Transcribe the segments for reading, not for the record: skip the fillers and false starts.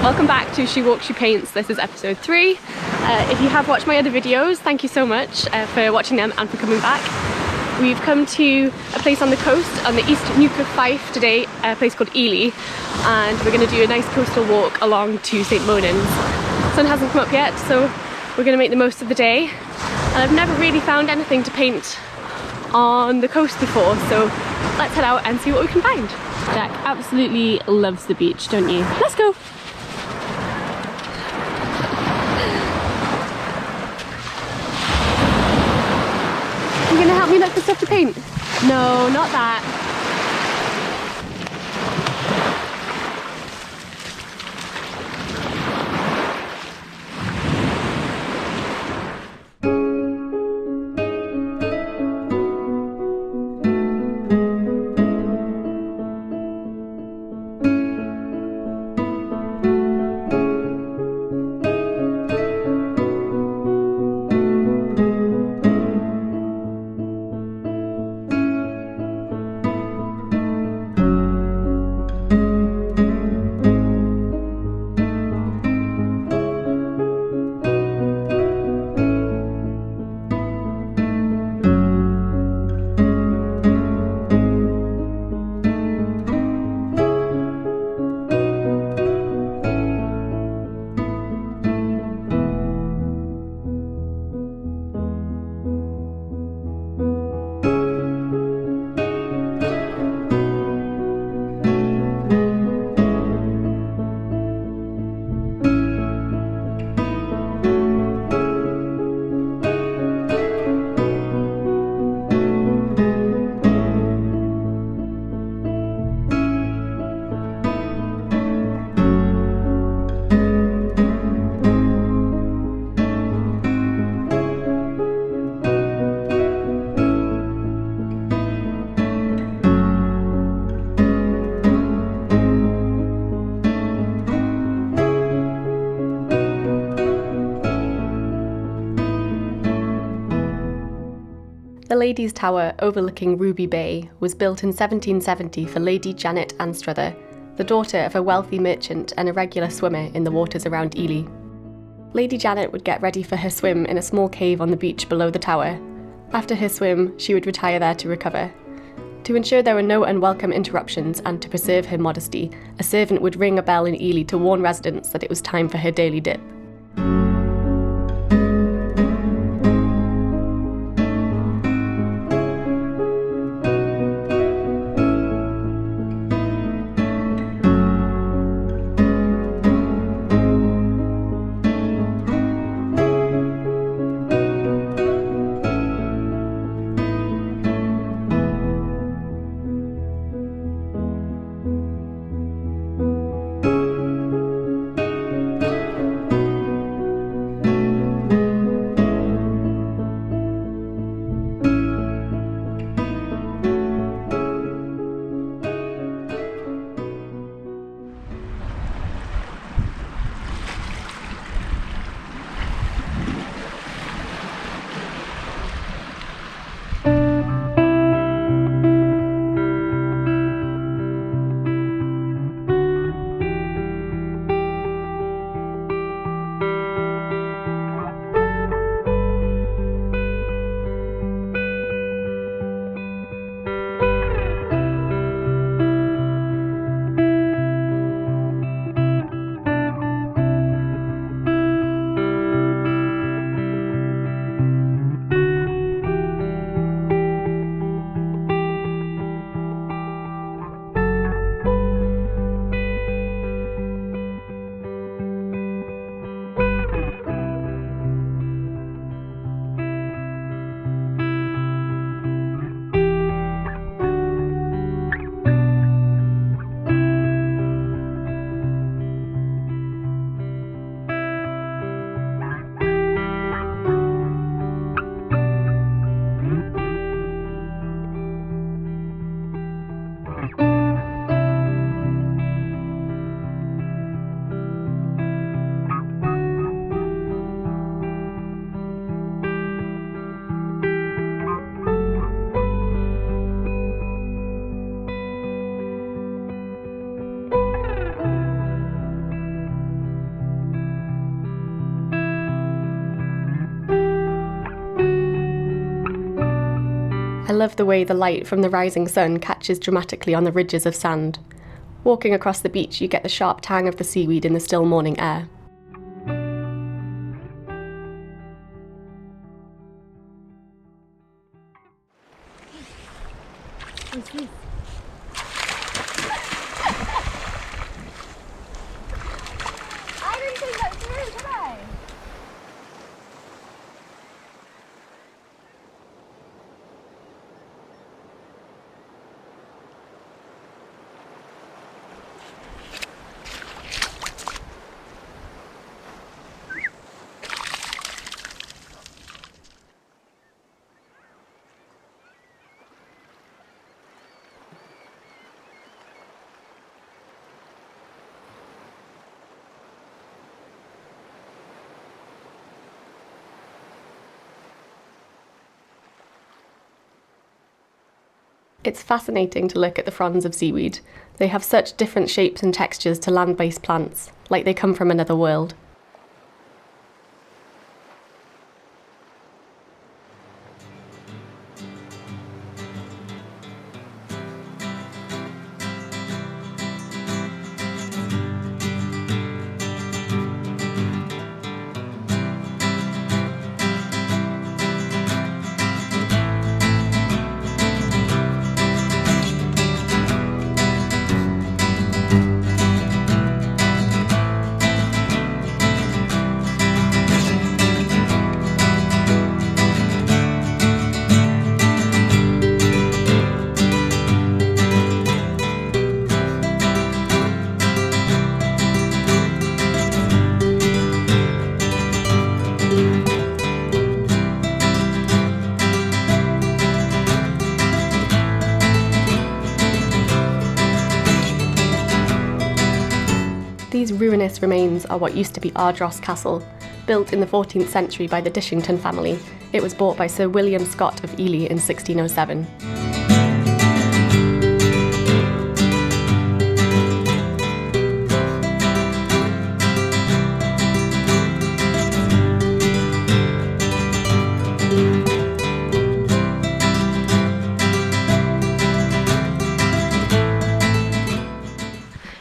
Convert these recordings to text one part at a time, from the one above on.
Welcome back to She Walks, She Paints. This is episode 3. If you have watched my other videos, thank you so much for watching them and for coming back. We've come to a place on the coast on the east Newark of Fife today, a place called Elie, and we're going to do a nice coastal walk along to St Monans. The sun hasn't come up yet, so we're going to make the most of the day. And I've never really found anything to paint on the coast before, so let's head out and see what we can find. Jack absolutely loves the beach, don't you? Let's go! You gonna help me look for stuff to paint? No, not that. The Ladies' Tower overlooking Ruby Bay was built in 1770 for Lady Janet Anstruther, the daughter of a wealthy merchant and a regular swimmer in the waters around Elie. Lady Janet would get ready for her swim in a small cave on the beach below the tower. After her swim, she would retire there to recover. To ensure there were no unwelcome interruptions and to preserve her modesty, a servant would ring a bell in Elie to warn residents that it was time for her daily dip. love the way the light from the rising sun catches dramatically on the ridges of sand. Walking across the beach, you get the sharp tang of the seaweed in the still morning air. I didn't think that through, did I? It's fascinating to look at the fronds of seaweed. They have such different shapes and textures to land-based plants, like they come from another world. These ruinous remains are what used to be Ardross Castle. Built in the 14th century by the Dishington family, it was bought by Sir William Scott of Elie in 1607.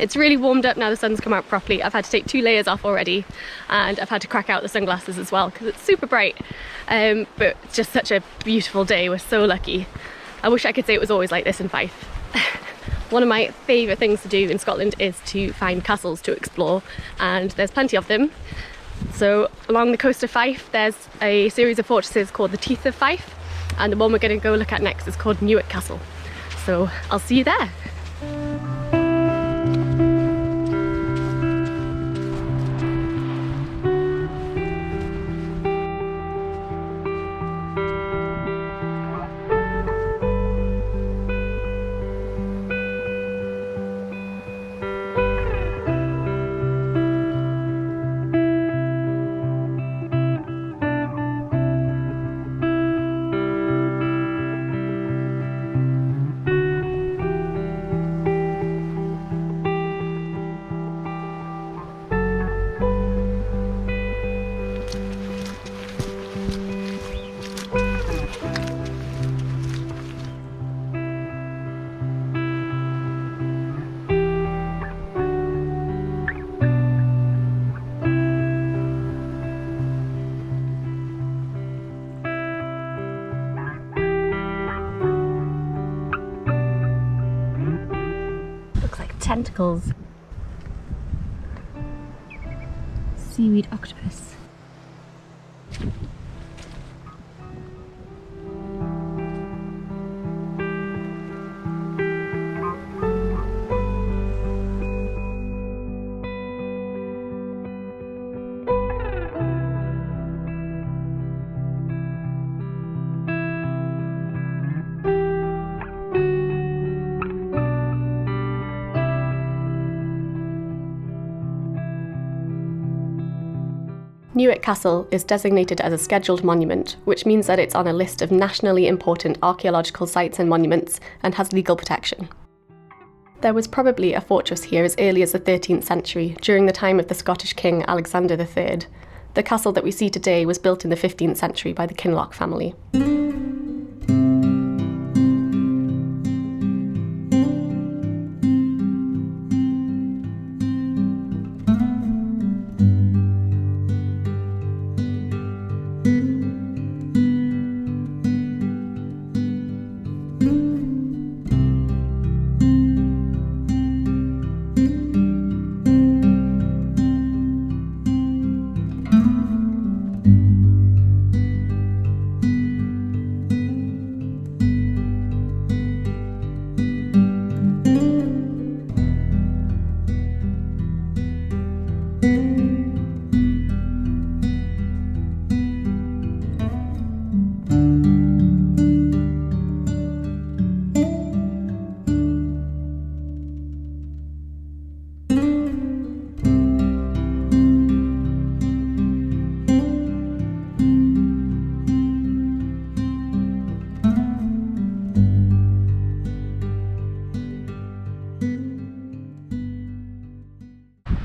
It's really warmed up now the sun's come out properly. I've had to take 2 layers off already, and I've had to crack out the sunglasses as well because it's super bright. But it's just such a beautiful day, we're so lucky. I wish I could say it was always like this in Fife. One of my favourite things to do in Scotland is to find castles to explore, and there's plenty of them. So along the coast of Fife there's a series of fortresses called the Teeth of Fife, and the one we're going to go look at next is called Newark Castle. So I'll see you there. Tentacles. Seaweed octopus. Newark Castle is designated as a scheduled monument, which means that it's on a list of nationally important archaeological sites and monuments and has legal protection. There was probably a fortress here as early as the 13th century, during the time of the Scottish king Alexander III. The castle that we see today was built in the 15th century by the Kinloch family.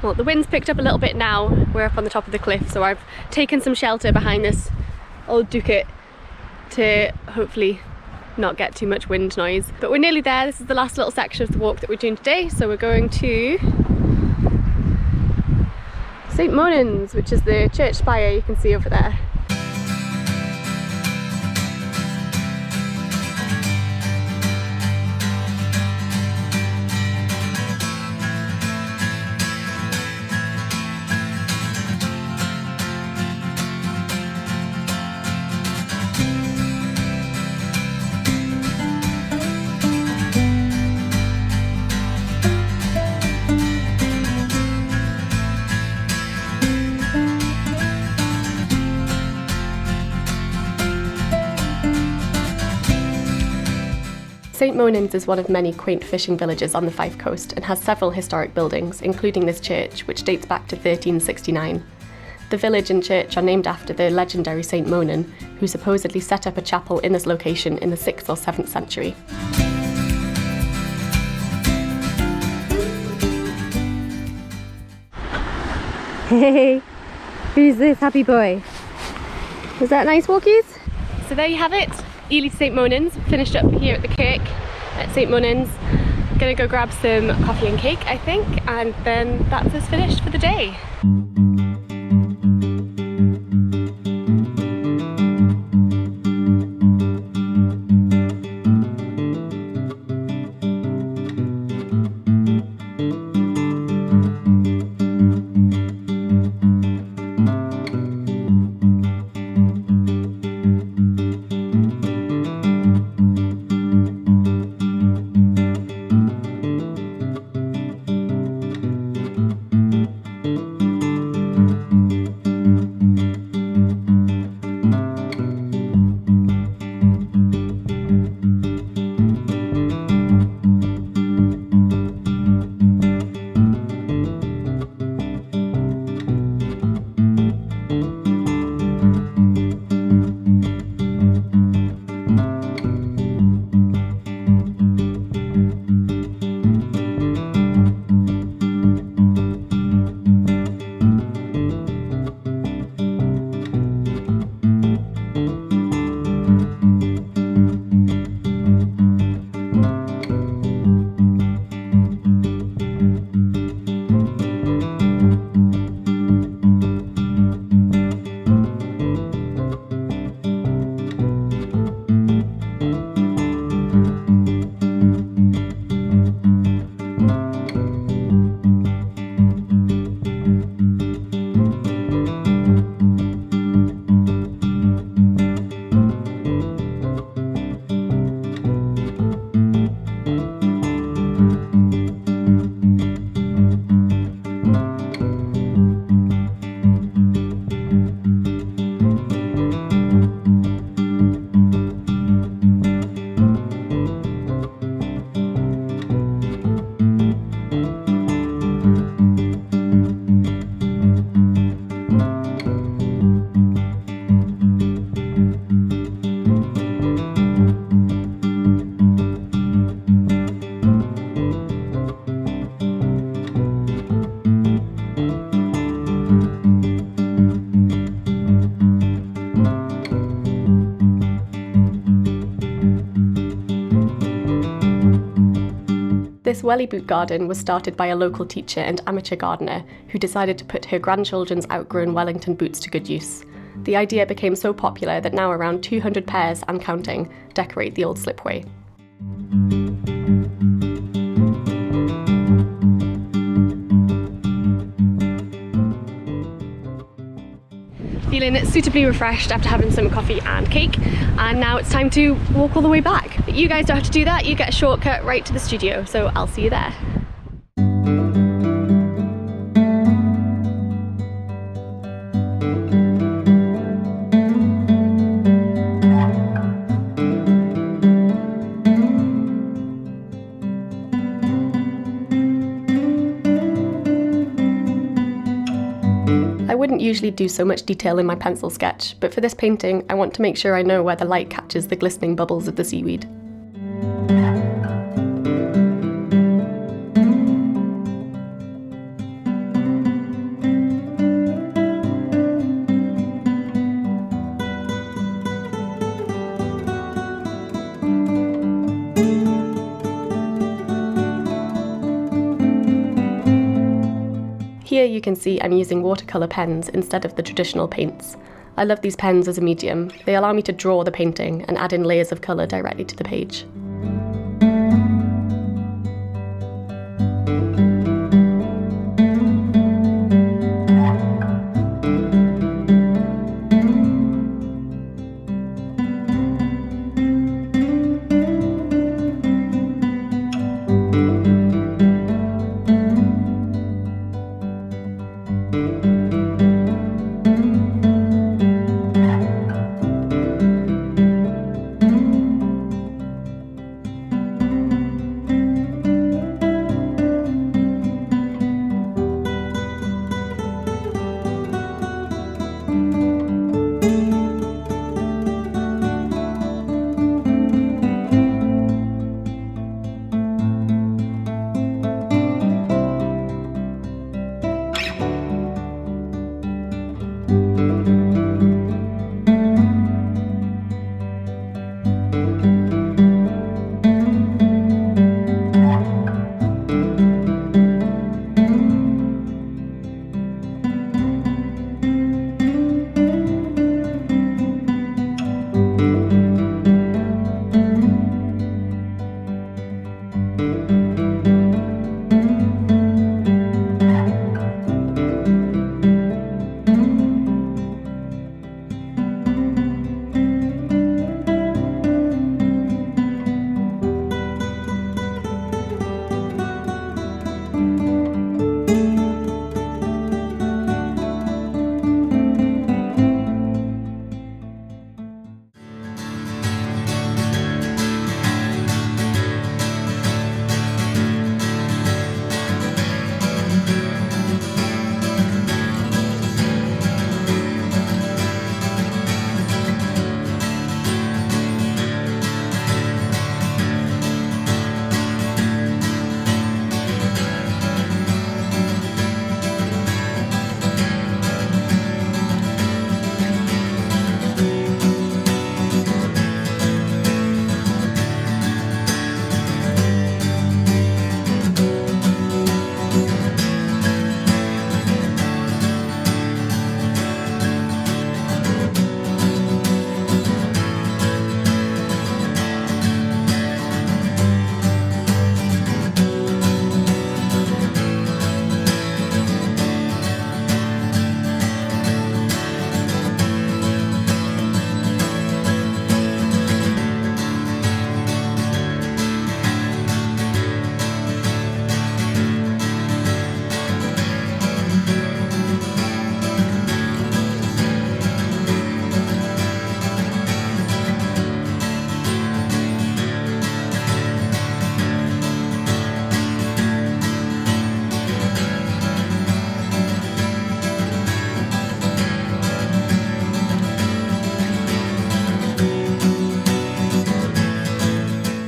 Well, the wind's picked up a little bit now. We're up on the top of the cliff, so I've taken some shelter behind this old ducat to hopefully not get too much wind noise. But we're nearly there. This is the last little section of the walk that we're doing today. So we're going to St. Monans, which is the church spire you can see over there. St. Monans is one of many quaint fishing villages on the Fife coast and has several historic buildings, including this church, which dates back to 1369. The village and church are named after the legendary St. Monan, who supposedly set up a chapel in this location in the 6th or 7th century. Hey, who's this happy boy? Was that nice, walkies? So there you have it. Elie to St. Monans, finished up here at the kirk at St. Monans. Gonna go grab some coffee and cake, I think, and then that's us finished for the day. This welly boot garden was started by a local teacher and amateur gardener who decided to put her grandchildren's outgrown Wellington boots to good use. The idea became so popular that now around 200 pairs and counting decorate the old slipway. Feeling suitably refreshed after having some coffee and cake, and now it's time to walk all the way back. But you guys don't have to do that, you get a shortcut right to the studio, so I'll see you there. I wouldn't usually do so much detail in my pencil sketch, but for this painting I want to make sure I know where the light catches the glistening bubbles of the seaweed. Here you can see I'm using watercolor pens instead of the traditional paints. I love these pens as a medium. They allow me to draw the painting and add in layers of colour directly to the page.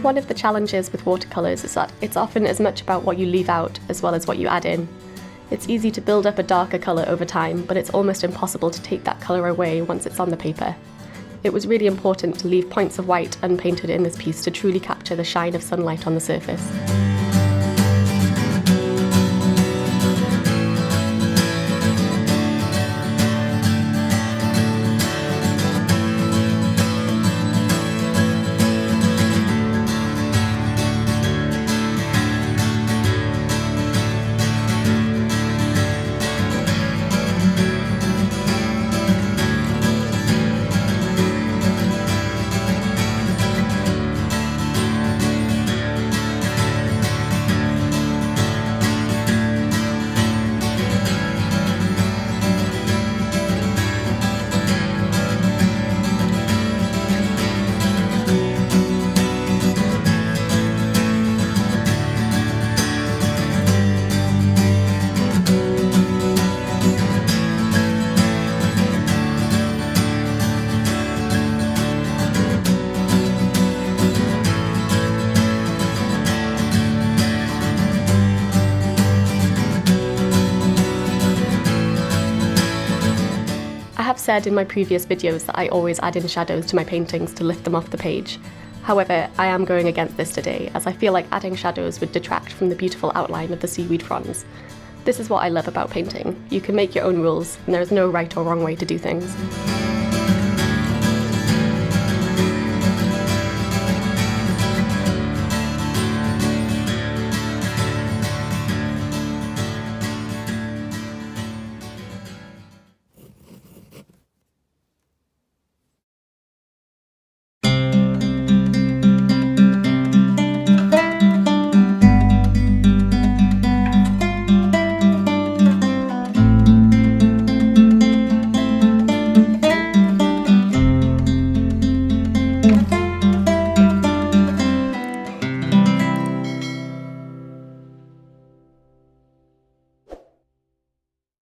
One of the challenges with watercolours is that it's often as much about what you leave out as well as what you add in. It's easy to build up a darker colour over time, but it's almost impossible to take that colour away once it's on the paper. It was really important to leave points of white unpainted in this piece to truly capture the shine of sunlight on the surface. Said in my previous videos that I always add in shadows to my paintings to lift them off the page. However, I am going against this today, as I feel like adding shadows would detract from the beautiful outline of the seaweed fronds. This is what I love about painting. You can make your own rules and there's no right or wrong way to do things.